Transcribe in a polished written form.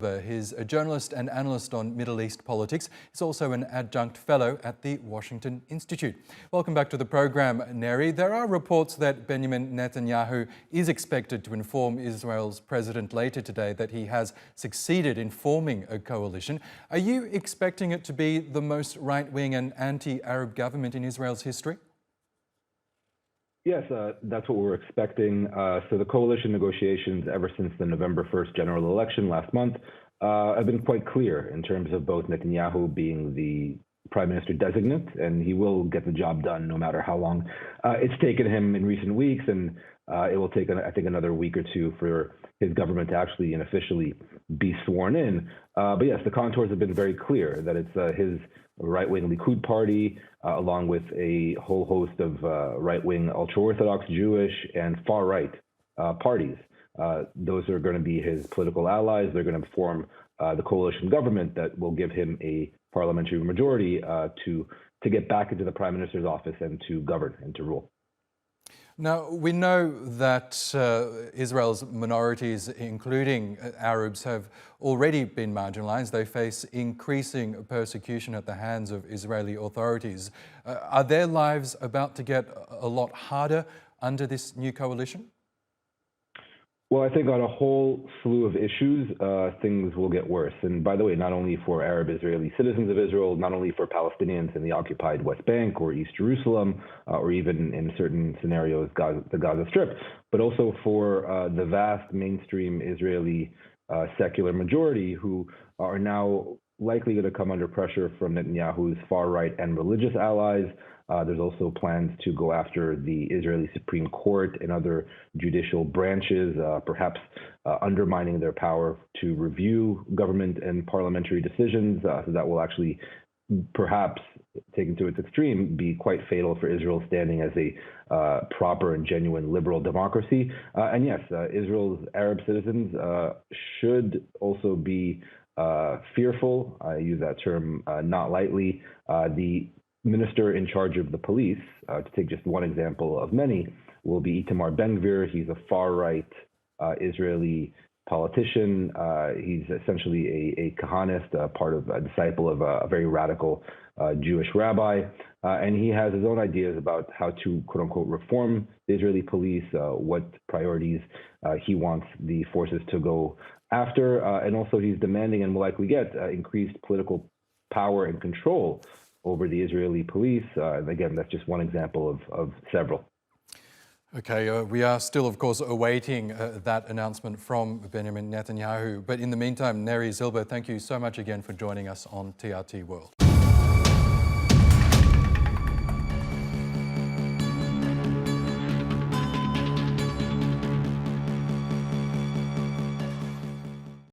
Zilber. He's a journalist and analyst on Middle East politics. He's also an adjunct fellow at the Washington Institute. Welcome back to the program, Neri. There are reports that Benjamin Netanyahu is expected to inform Israel's president later today that he has succeeded in forming a coalition. Are you expecting it to be the most right-wing and anti-Arab government in Israel's history? Yes, that's what we're expecting. So the coalition negotiations ever since the November 1st general election last month have been quite clear in terms of both Netanyahu being the prime minister designate, and he will get the job done no matter how long it's taken him in recent weeks, and it will take, I think, another week or two for his government to actually and officially be sworn in. But yes, the contours have been very clear that it's his right-wing Likud party, along with a whole host of right-wing ultra-Orthodox Jewish and far-right parties. Those are going to be his political allies. They're going to form the coalition government that will give him a parliamentary majority to get back into the prime minister's office and to govern and to rule. Now, we know that Israel's minorities, including Arabs, have already been marginalized. They face increasing persecution at the hands of Israeli authorities. Are their lives about to get a lot harder under this new coalition? Well, I think on a whole slew of issues, things will get worse. And by the way, not only for Arab Israeli citizens of Israel, not only for Palestinians in the occupied West Bank or East Jerusalem, or even in certain scenarios, the Gaza Strip, but also for the vast mainstream Israeli secular majority who are now likely going to come under pressure from Netanyahu's far-right and religious allies. There's also plans to go after the Israeli Supreme Court and other judicial branches, perhaps undermining their power to review government and parliamentary decisions. So that will actually, perhaps taken to its extreme, be quite fatal for Israel's standing as a proper and genuine liberal democracy. And yes, Israel's Arab citizens should also be fearful. I use that term not lightly. The minister in charge of the police, to take just one example of many, will be Ben-gvir. He's a far-right Israeli politician. He's essentially a Kahanist, a disciple of a very radical Jewish rabbi. And he has his own ideas about how to, quote-unquote, reform the Israeli police, what priorities he wants the forces to go after. And also he's demanding and will likely get increased political power and control over the Israeli police. And again, that's just one example of several. Okay, we are still, of course, awaiting that announcement from Benjamin Netanyahu. But in the meantime, Neri Zilber, thank you so much again for joining us on TRT World.